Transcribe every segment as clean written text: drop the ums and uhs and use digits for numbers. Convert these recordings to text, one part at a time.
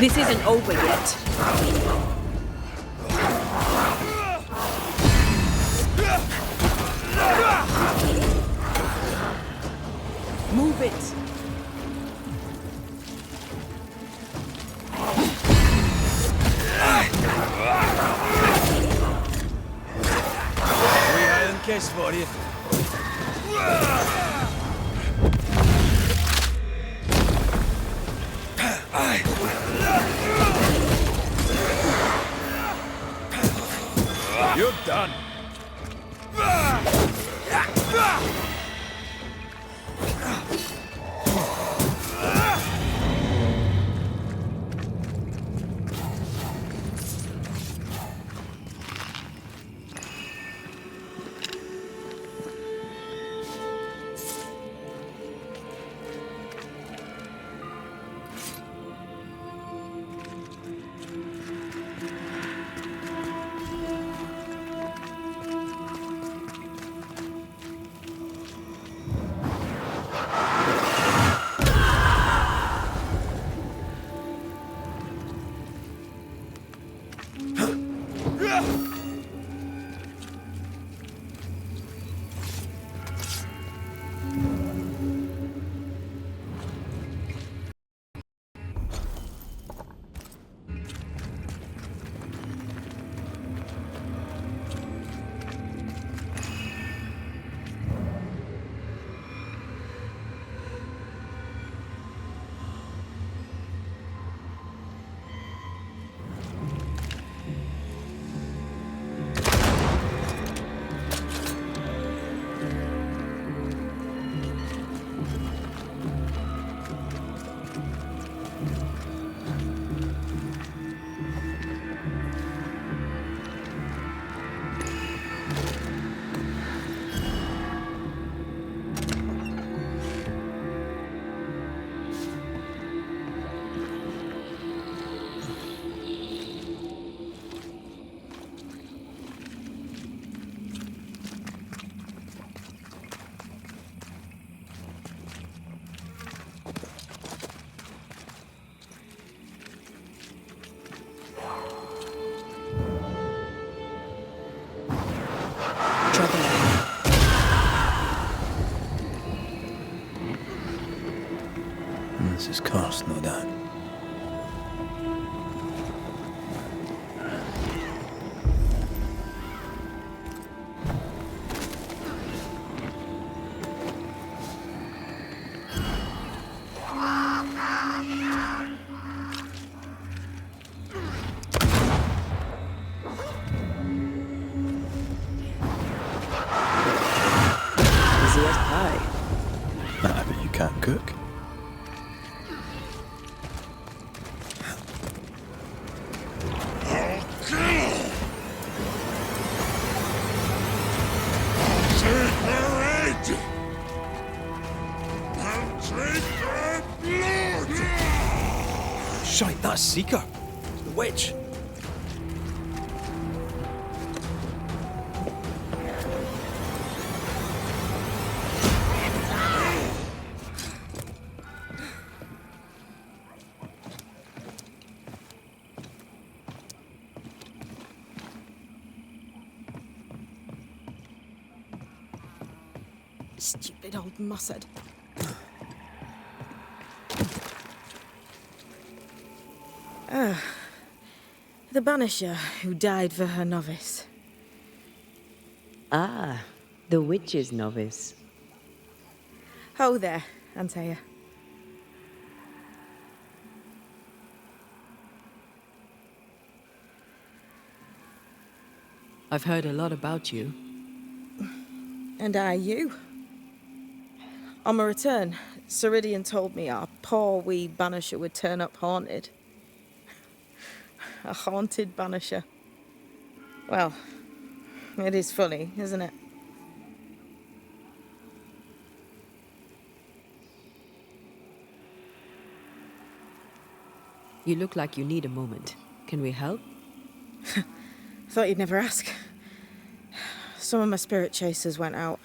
This isn't over yet. Move it. We iron kiss for you. You're done. This is cost, no doubt. Deseas pie. I bet you can't cook. Shite, that's Seeker. The witch. Stupid old mussard. The Banisher who died for her novice. Ah, the witch's novice. Oh there, Antea. I've heard a lot about you. And I you. On my return, Ceridian told me our poor wee Banisher would turn up haunted. A haunted Banisher. Well, it is funny, isn't it? You look like you need a moment. Can we help? Thought you'd never ask. Some of my spirit chasers went out.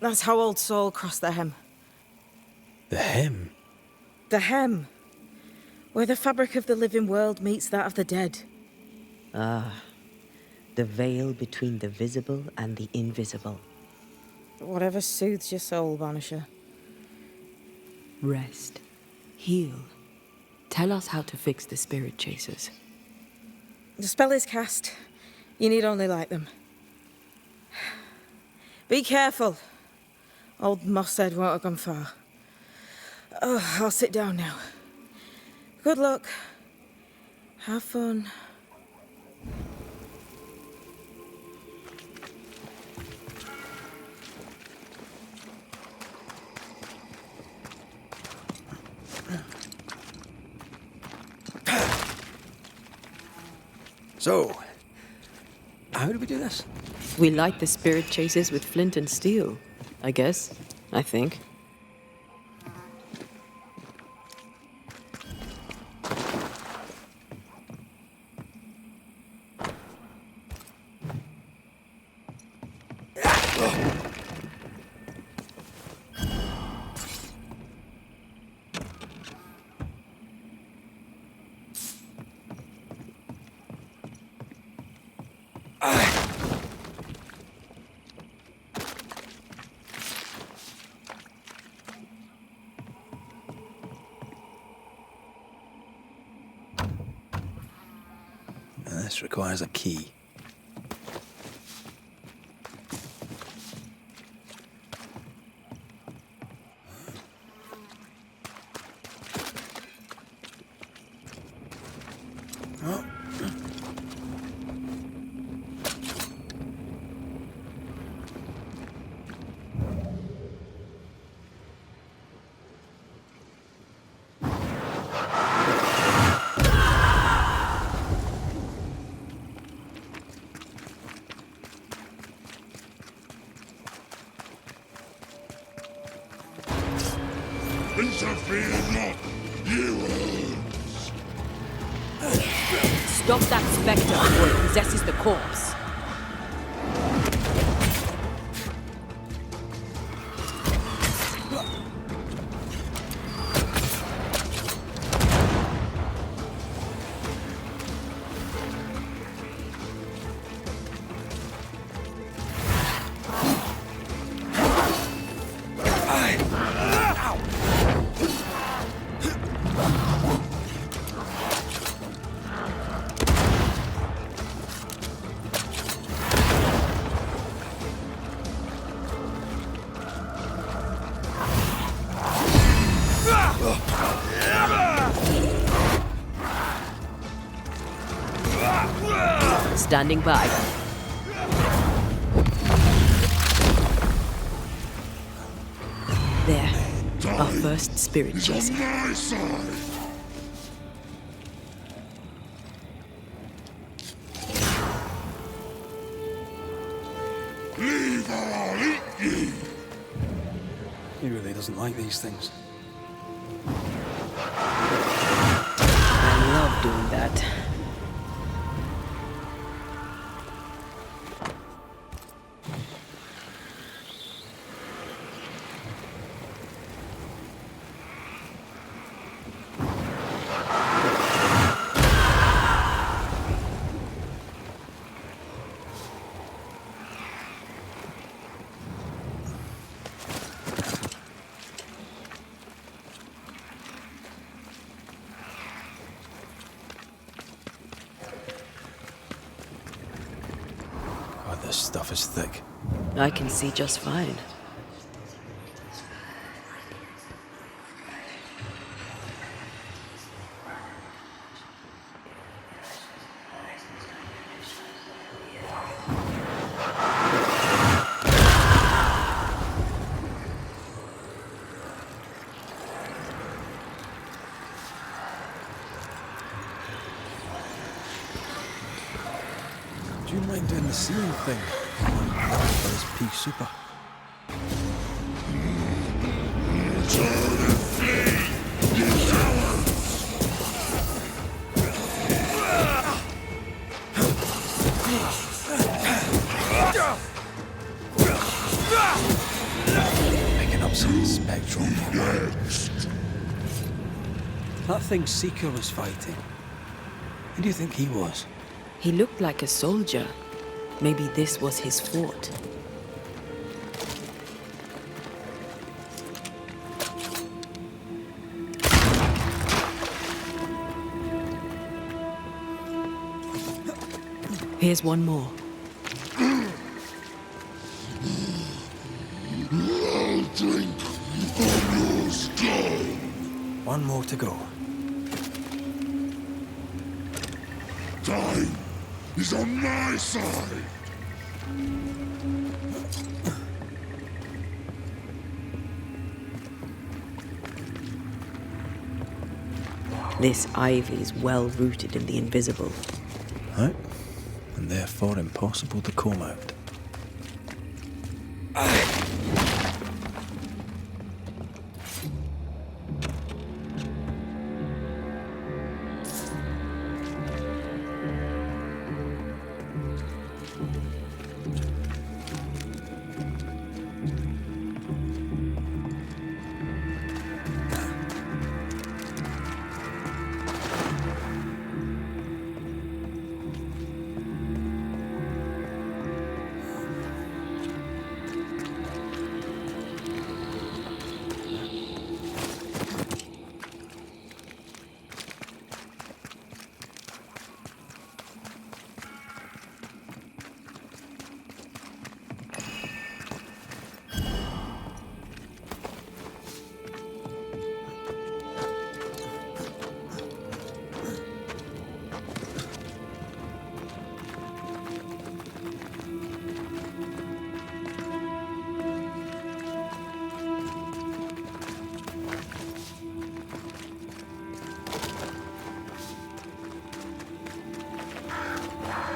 That's how old Saul crossed the hem. The hem? The hem. Where the fabric of the living world meets that of the dead. Ah, the veil between the visible and the invisible. Whatever soothes your soul, Banisher. Rest. Heal. Tell us how to fix the spirit chasers. The spell is cast. You need only light them. Be careful. Old Moss Head won't have gone far. Oh, I'll sit down now. Good luck. Have fun. So, how do we do this? We light the spirit chasers with flint and steel, I guess. I think. This requires a key. Interfere not, heroes! Stop that spectre before it possesses the corpse. Standing by. There. Our first spirit chaser. My side! Leave or I'll eat you! He really doesn't like these things. I love doing that. God, this stuff is thick. I can see just fine. Do you mind doing the ceiling thing? For this pea super. Turn and flee, you cowards! Picking up some spectral. Next! That thing Seeker was fighting? Who do you think he was? He looked like a soldier. Maybe this was his fort. Here's one more. I'll drink from your skull. One more to go. Time is on my side. This ivy is well rooted in the invisible. Right? And therefore impossible to comb out.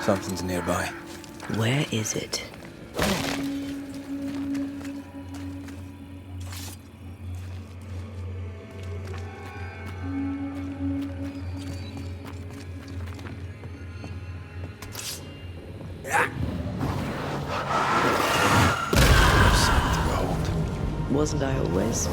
Something's nearby. Where is it? Wasn't I always?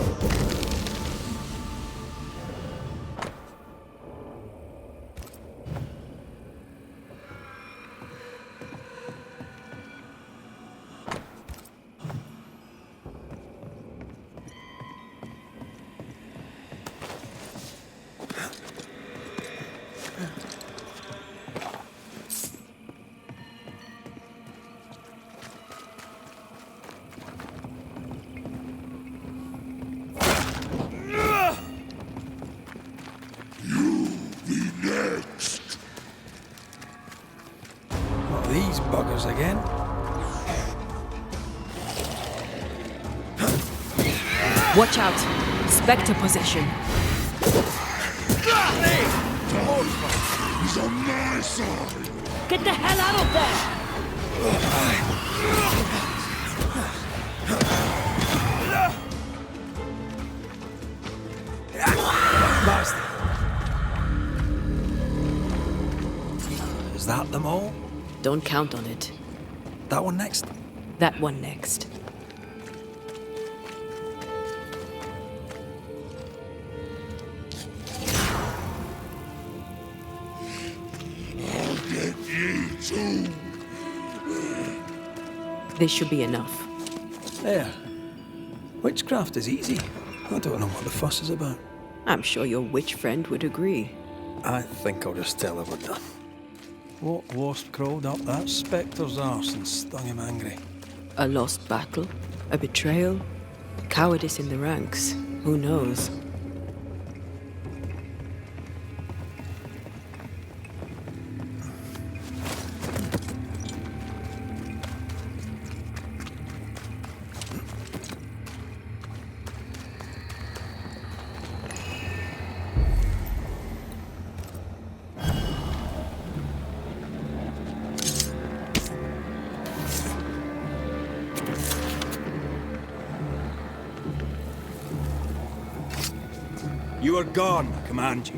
These buggers again. Watch out! Spectre possession. He's on my side. Get the hell out of there! Bastard. Is that them all? Don't count on it. That one next? That one next. I'll get you too. This should be enough. There. Witchcraft is easy. I don't know what the fuss is about. I'm sure your witch friend would agree. I think I'll just tell her we're done. What wasp crawled up that spectre's arse and stung him angry? A lost battle? A betrayal? Cowardice in the ranks? Who knows? You are gone, I command you.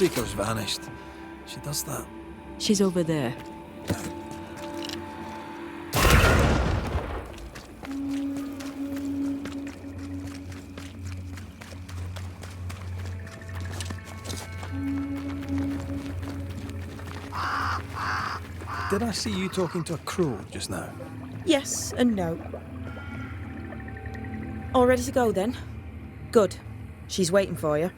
Seeker's vanished. She does that. She's over there. Did I see you talking to a crow just now? Yes and no. All ready to go then? Good. She's waiting for you.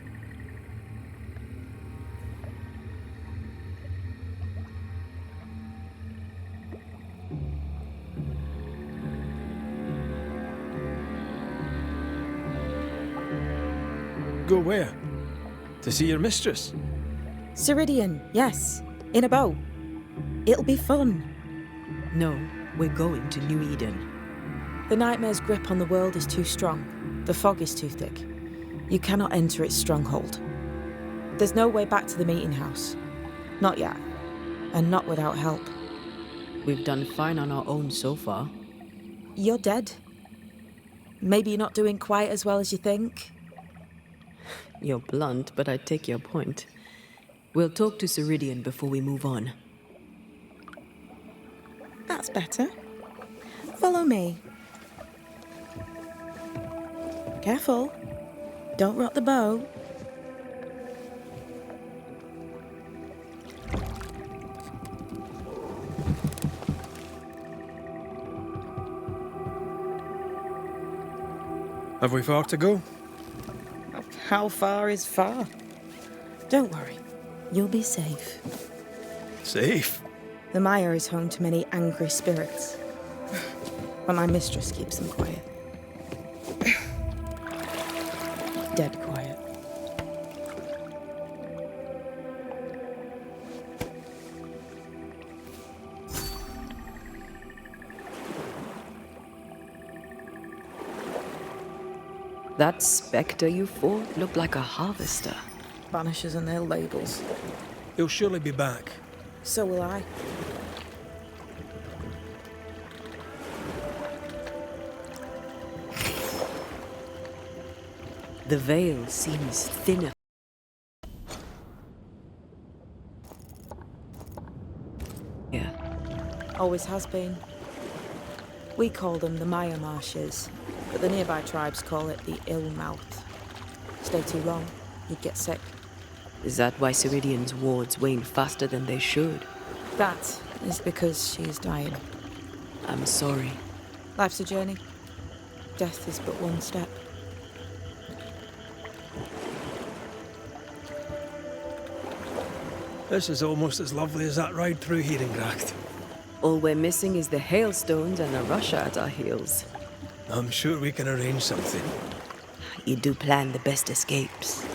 Go where? To see your mistress? Ceridian, yes. In a boat. It'll be fun. No, we're going to New Eden. The nightmare's grip on the world is too strong. The fog is too thick. You cannot enter its stronghold. There's no way back to the meeting house. Not yet. And not without help. We've done fine on our own so far. You're dead. Maybe you're not doing quite as well as you think. You're blunt, but I take your point. We'll talk to Ceridian before we move on. That's better. Follow me. Careful. Don't rock the boat. Have we far to go? How far is far? Don't worry. You'll be safe. Safe? The mire is home to many angry spirits. But my mistress keeps them quiet. Dead quiet. That spectre you fought looked like a harvester. Banishers and their labels. He'll surely be back. So will I. The veil seems thinner. Yeah. Always has been. We call them the Maya Marshes, but the nearby tribes call it the Ill Mouth. Stay too long, you'd get sick. Is that why Ceridian's wards wane faster than they should? That is because she is dying. I'm sorry. Life's a journey. Death is but one step. This is almost as lovely as that ride through Herengracht. All we're missing is the hailstones and the Russia at our heels. I'm sure we can arrange something. You do plan the best escapes.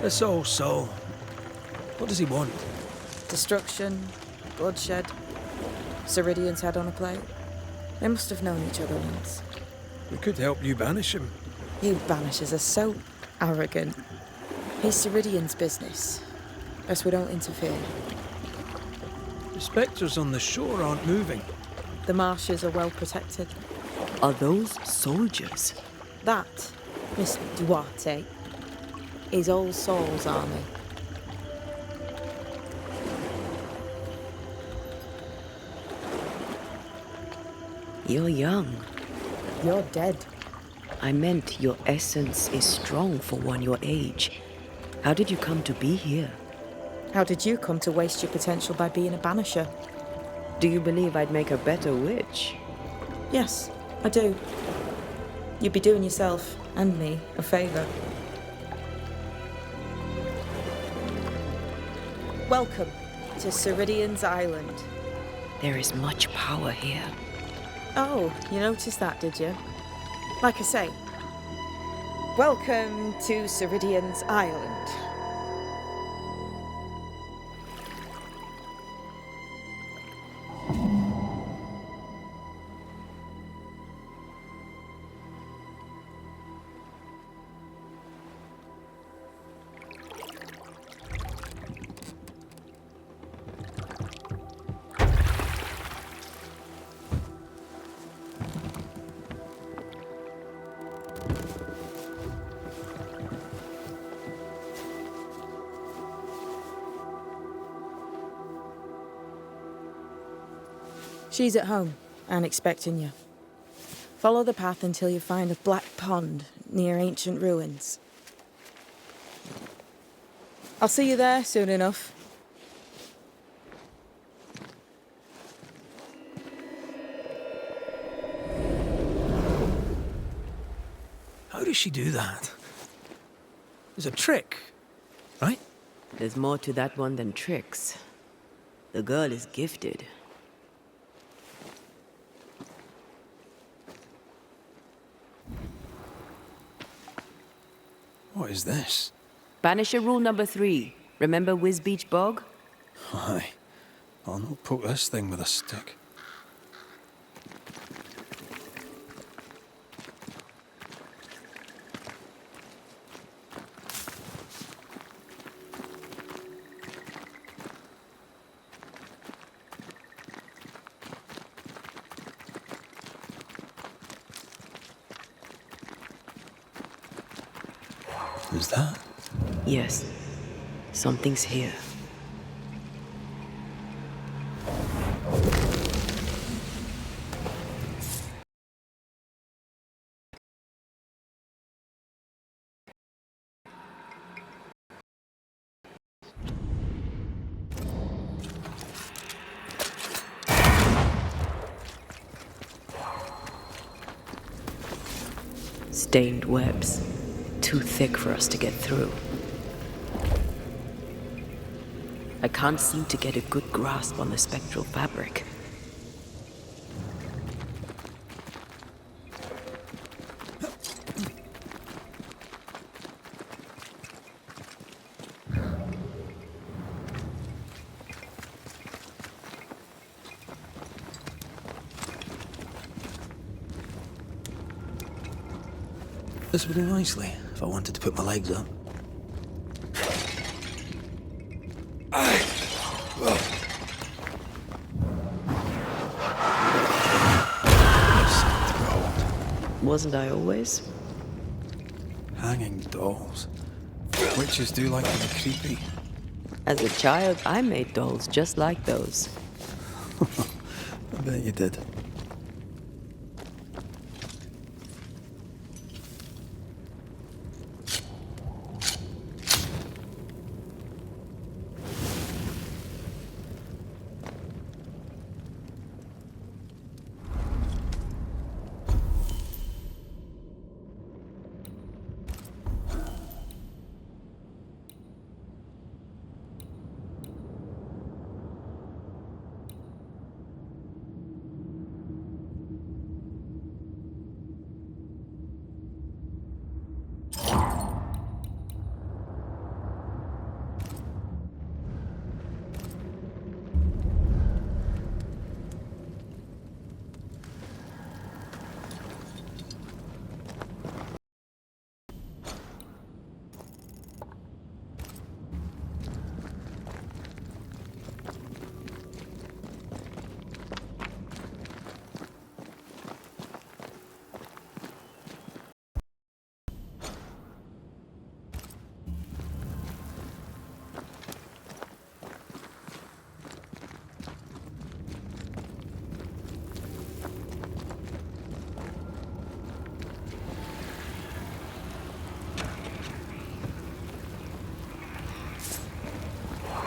It's all so. What does he want? Destruction, bloodshed. Ceridian's head on a plate. They must have known each other once. We could help you banish him. You Banishers are so arrogant. He's Ceridian's business. Best we don't interfere. The spectres on the shore aren't moving. The marshes are well protected. Are those soldiers? That, Miss Duarte, is All Souls' army. You're young. You're dead. I meant your essence is strong for one your age. How did you come to be here? How did you come to waste your potential by being a banisher? Do you believe I'd make a better witch? Yes, I do. You'd be doing yourself and me a favour. Welcome to Ceridian's Island. There is much power here. Oh, you noticed that, did you? Like I say, welcome to Ceridian's Island. She's at home and expecting you. Follow the path until you find a black pond near ancient ruins. I'll see you there soon enough. How does she do that? It's a trick, right? There's more to that one than tricks. The girl is gifted. What is this? Banisher rule number 3. Remember Whiz Beach Bog? Aye. I'll not poke this thing with a stick. Is that? Yes. Something's here. Stained webs. Too thick for us to get through. I can't seem to get a good grasp on the spectral fabric. This would do nicely if I wanted to put my legs up. Wasn't I always? Hanging dolls. Witches do like to be creepy. As a child, I made dolls just like those. I bet you did.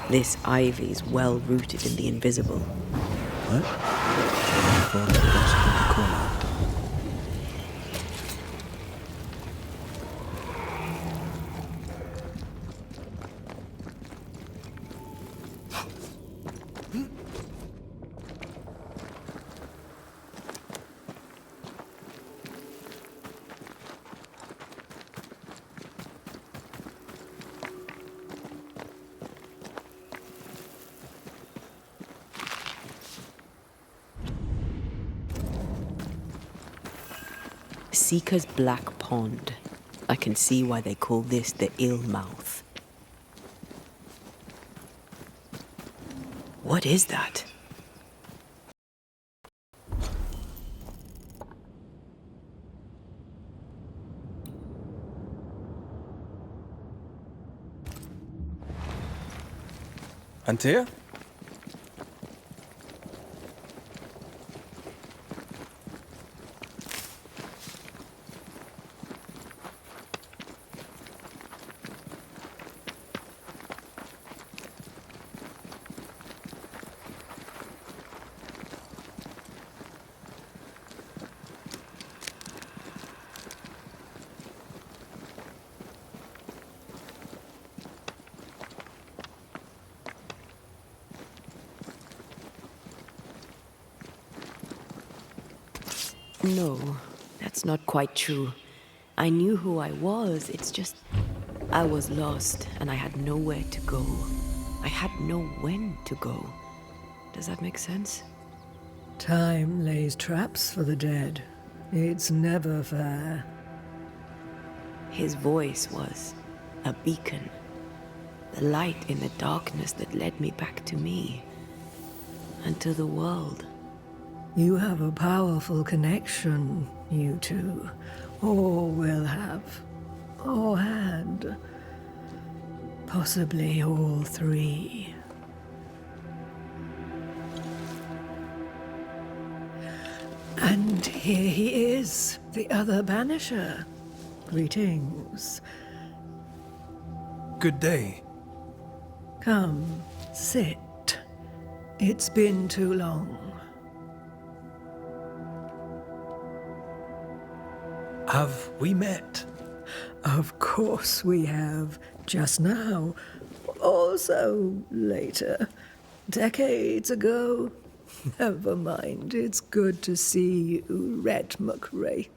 This ivy's well rooted in the invisible. What? I thought it was in the corner. Seeker's Black Pond. I can see why they call this the Ill Mouth. What is that? Antea? No, that's not quite true. I knew who I was, it's just... I was lost, and I had nowhere to go. I had no when to go. Does that make sense? Time lays traps for the dead. It's never fair. His voice was a beacon. The light in the darkness that led me back to me. And to the world. You have a powerful connection, you two. Or will have. Or had. Possibly all three. And here he is, the other Banisher. Greetings. Good day. Come, sit. It's been too long. Have we met? Of course we have. Just now. Also later. Decades ago. Never mind. It's good to see you, Red McRae.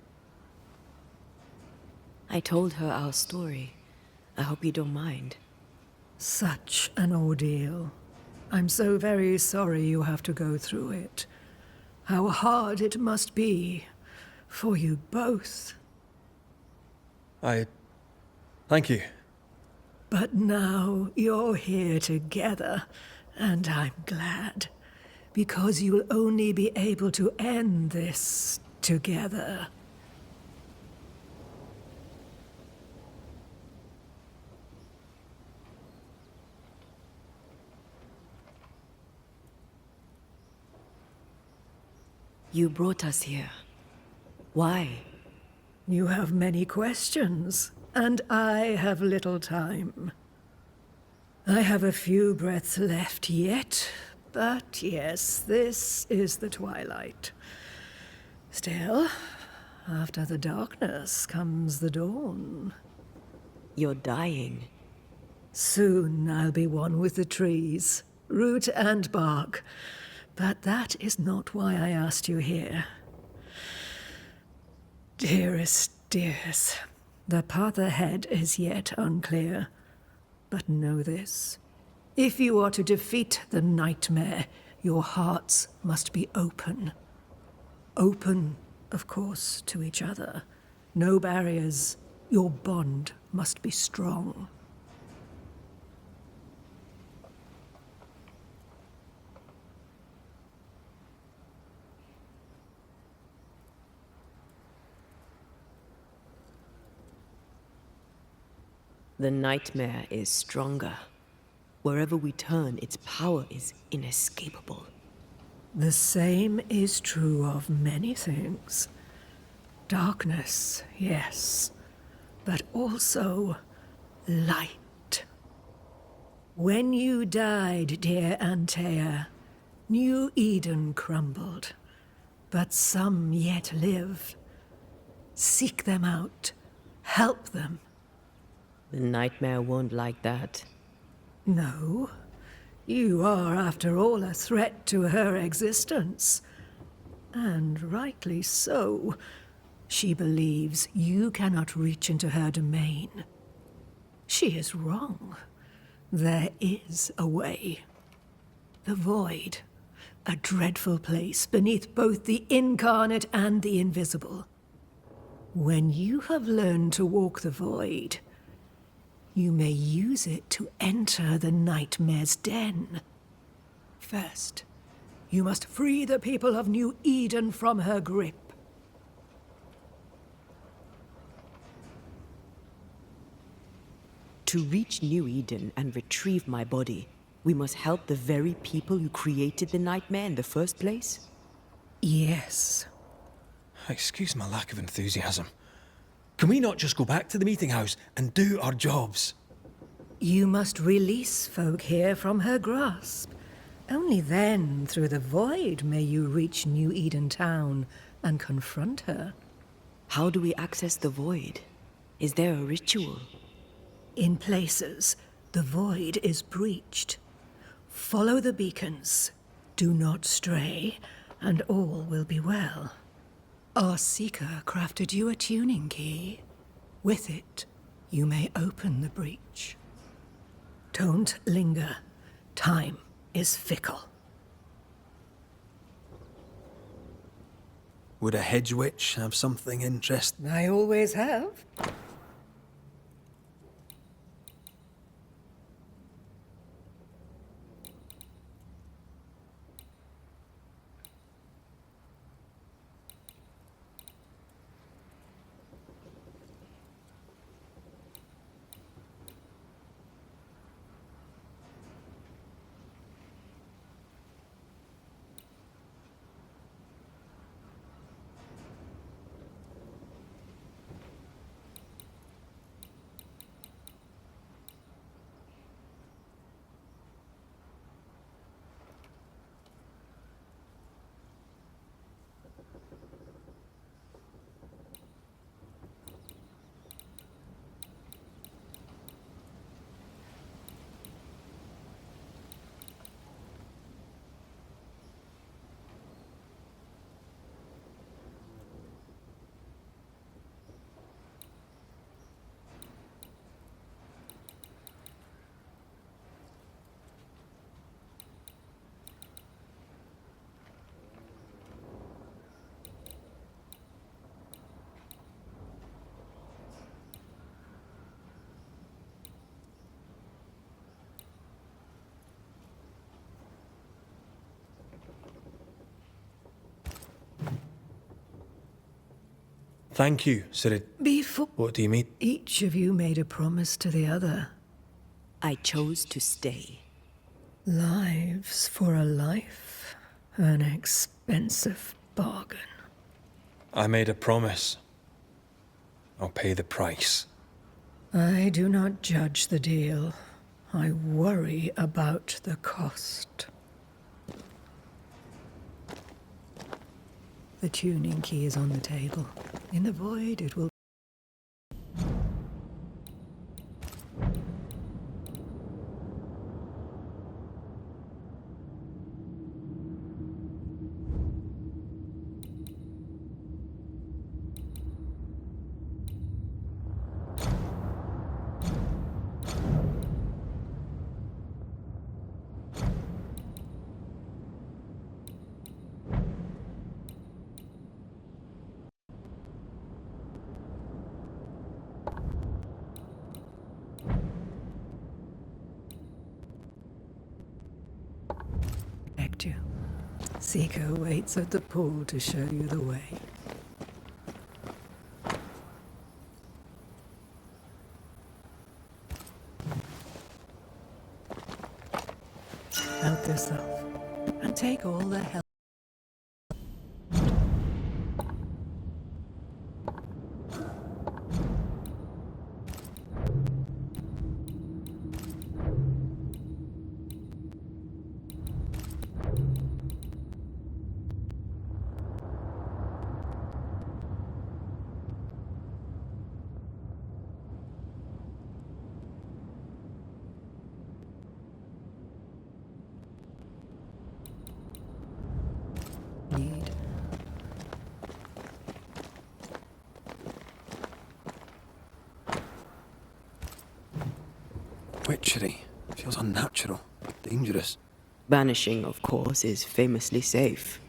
I told her our story. I hope you don't mind. Such an ordeal. I'm so very sorry you have to go through it. How hard it must be for you both. Thank you. But now you're here together, and I'm glad. Because you'll only be able to end this together. You brought us here. Why? You have many questions, and I have little time. I have a few breaths left yet, but yes, this is the twilight. Still, after the darkness comes the dawn. You're dying. Soon I'll be one with the trees, root and bark. But that is not why I asked you here. Dearest dears, the path ahead is yet unclear. But know this. If you are to defeat the nightmare, your hearts must be open. Open, of course, to each other. No barriers. Your bond must be strong. The nightmare is stronger. Wherever we turn, its power is inescapable. The same is true of many things. Darkness, yes, but also light. When you died, dear Antea, New Eden crumbled, but some yet live. Seek them out, help them. The nightmare won't like that. No, you are, after all, a threat to her existence. And rightly so. She believes you cannot reach into her domain. She is wrong. There is a way. The void, a dreadful place beneath both the incarnate and the invisible. When you have learned to walk the void, you may use it to enter the nightmare's den. First, you must free the people of New Eden from her grip. To reach New Eden and retrieve my body, we must help the very people who created the nightmare in the first place? Yes. Excuse my lack of enthusiasm. Can we not just go back to the meeting house and do our jobs? You must release folk here from her grasp. Only then, through the void, may you reach New Eden Town and confront her. How do we access the void? Is there a ritual? In places, the void is breached. Follow the beacons. Do not stray, and all will be well. Our seeker crafted you a tuning key. With it, you may open the breach. Don't linger. Time is fickle. Would a hedge witch have something interesting? I always have. Thank you, Sirid. Before What do you mean? each of you made a promise to the other. I chose to stay. Lives for a life. An expensive bargain. I made a promise. I'll pay the price. I do not judge the deal. I worry about the cost. The tuning key is on the table. In the void, it will... protect you. Seeker waits at the pool to show you the way. Help yourself and take all the help. Need. Witchery. Feels unnatural. Dangerous. Banishing, of course, is famously safe.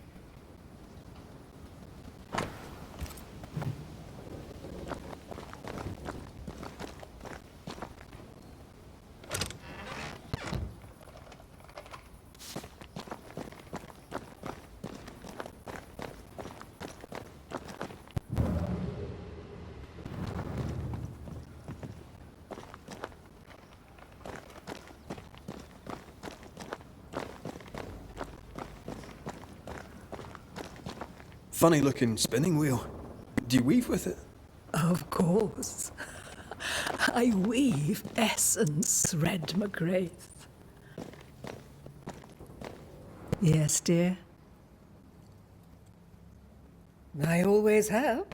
Funny looking spinning wheel. Do you weave with it? Of course. I weave essence, Red McGrath. Yes, dear. I always have.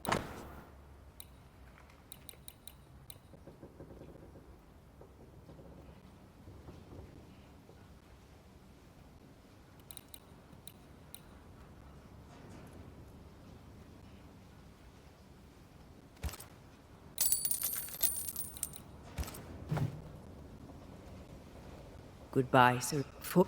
Goodbye, sir. For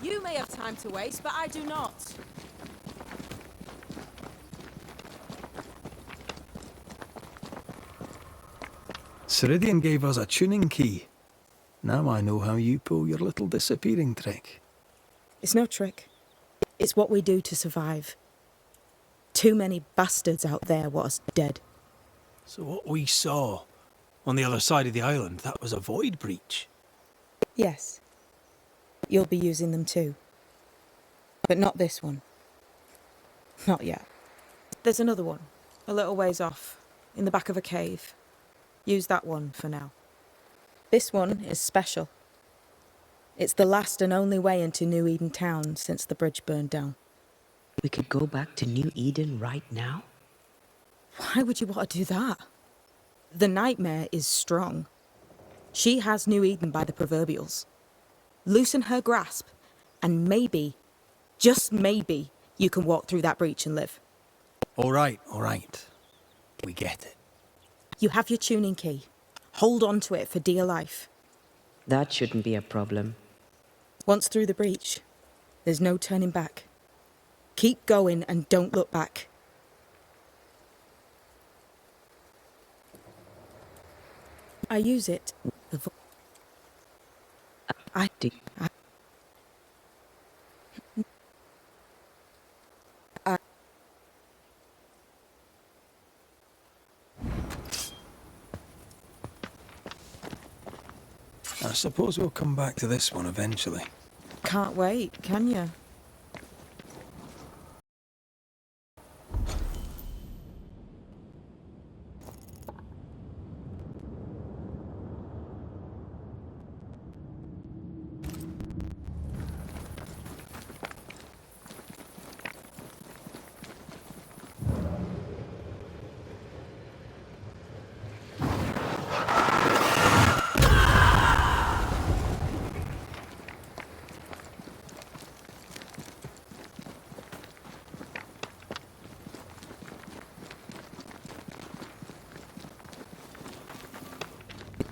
You may have time to waste, but I do not. Ceridian gave us a tuning key. Now I know how you pull your little disappearing trick. It's no trick. It's what we do to survive. Too many bastards out there want us dead. So what we saw on the other side of the island, that was a void breach. Yes. You'll be using them too. But not this one. Not yet. There's another one, a little ways off, in the back of a cave. Use that one for now. This one is special. It's the last and only way into New Eden town since the bridge burned down. We could go back to New Eden right now? Why would you want to do that? The nightmare is strong. She has New Eden by the proverbials. Loosen her grasp, and maybe, just maybe, you can walk through that breach and live. All right. We get it. You have your tuning key. Hold on to it for dear life. That shouldn't be a problem. Once through the breach, there's no turning back. Keep going and don't look back. I use it. I do. I suppose we'll come back to this one eventually. Can't wait, can you?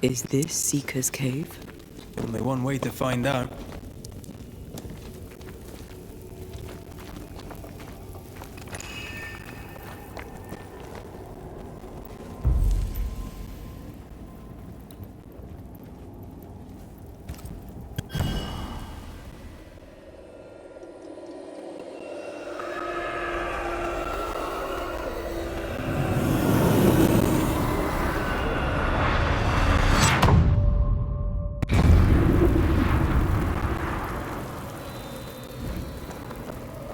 Is this Seeker's Cave? Only one way to find out.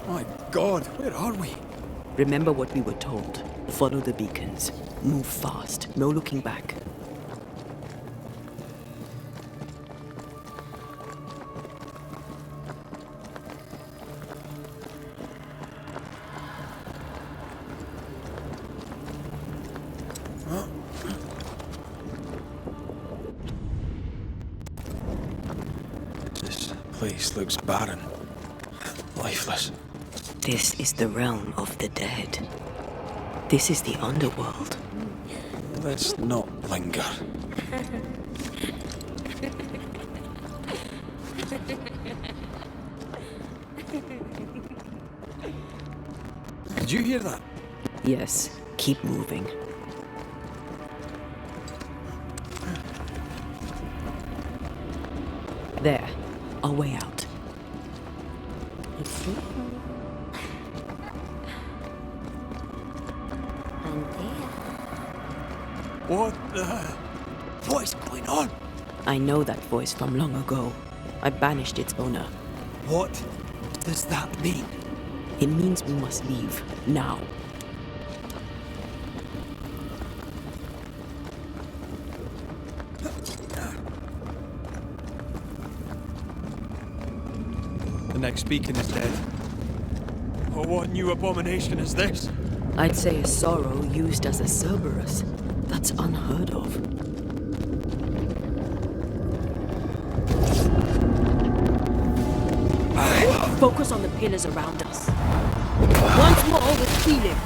My God, where are we? Remember what we were told. Follow the beacons. Move fast. No looking back. This place looks barren. Lifeless. This is the realm of the dead. This is the underworld. Let's not linger. Did you hear that? Yes, keep moving. There, our way out. What the... What's going on? I know that voice from long ago. I banished its owner. What does that mean? It means we must leave, now. next beacon is dead. Oh, what new abomination is this? I'd say a sorrow used as a Cerberus. That's unheard of. Focus on the pillars around us. Once more with healing.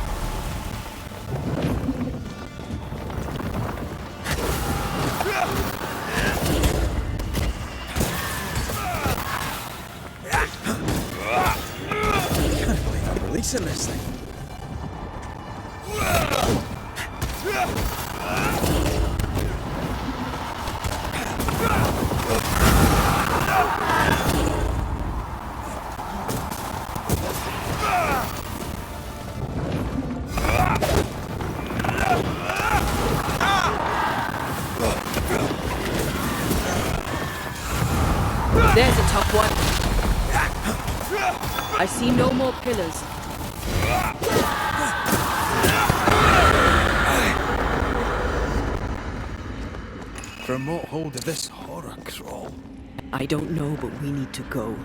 I can't believe I'm releasing this thing. There's a tough one. I see no more pillars. Remote hold of this horror crawl. I don't know, but we need to go.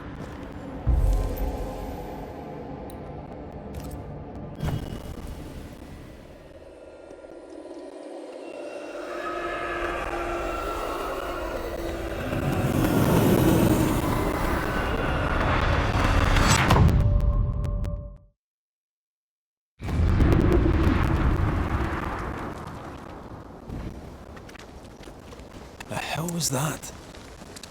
The hell was that?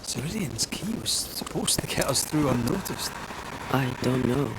Ceridian's key was supposed to get us through unnoticed. I don't know.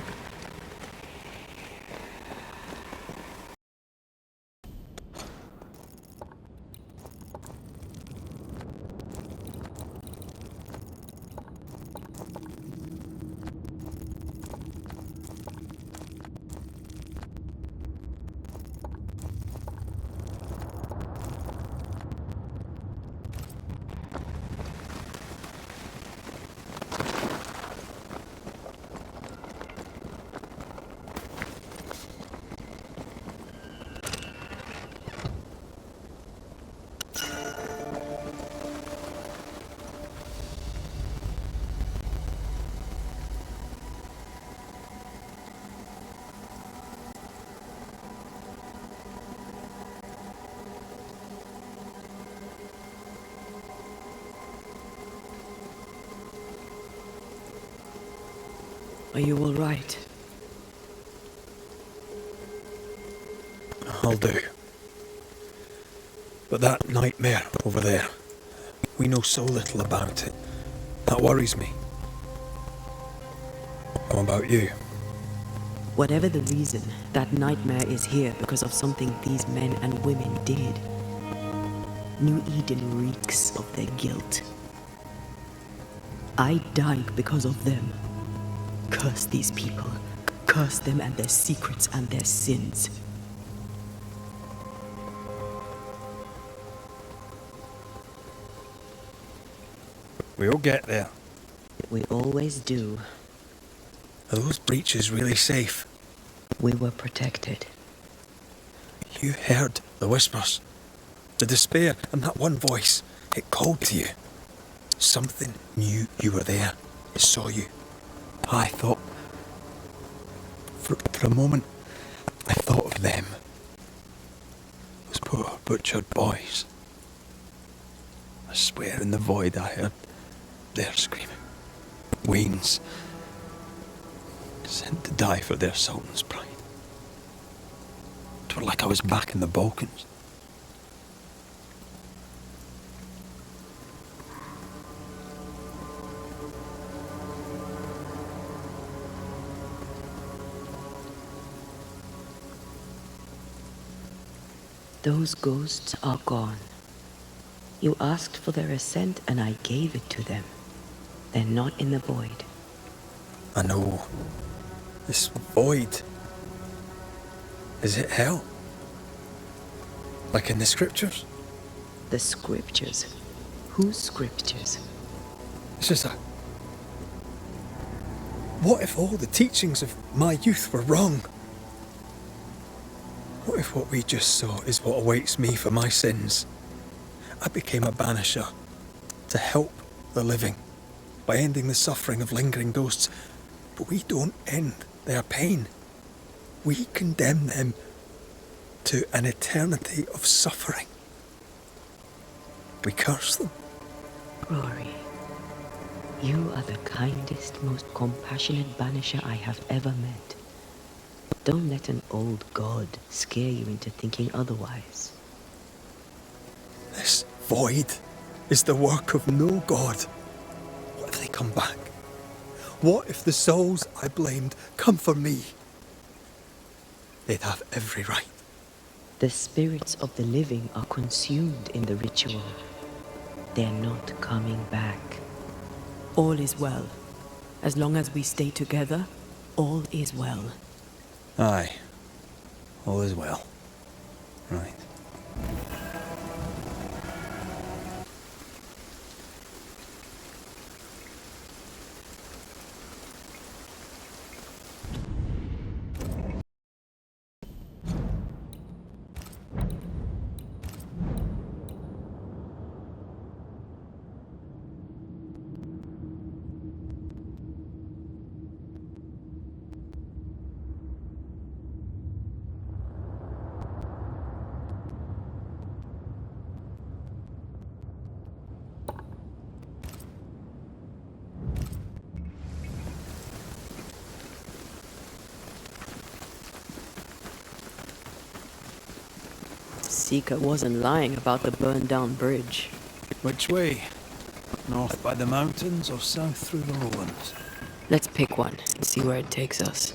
Are you all right? I'll do. But that nightmare over there, we know so little about it. That worries me. How about you? Whatever the reason, that nightmare is here because of something these men and women did. New Eden reeks of their guilt. I died because of them. Curse these people. Curse them and their secrets and their sins. We'll get there. We always do. Are those breaches really safe? We were protected. You heard the whispers, the despair, and that one voice. It called to you. Something knew you were there. It saw you. I thought... For a moment, I thought of them. Those poor butchered boys. I swear in the void I heard their screaming. Wains. Sent to die for their sultan's pride. It was like I was back in the Balkans. Those ghosts are gone. You asked for their ascent and I gave it to them. They're not in the void. I know. This void. Is it hell? Like in the scriptures? The scriptures. Whose scriptures? It's just that. What if all the teachings of my youth were wrong? What if what we just saw is what awaits me for my sins? I became a banisher to help the living by ending the suffering of lingering ghosts. But we don't end their pain. We condemn them to an eternity of suffering. We curse them. Rory, you are the kindest, most compassionate banisher I have ever met. Don't let an old god scare you into thinking otherwise. This void is the work of no god. What if they come back? What if the souls I blamed come for me? They'd have every right. The spirits of the living are consumed in the ritual. They're not coming back. All is well. As long as we stay together, all is well. Aye. All is well. Right. Seeker wasn't lying about the burned-down bridge. Which way? North by the mountains or south through the lowlands? Let's pick one and see where it takes us.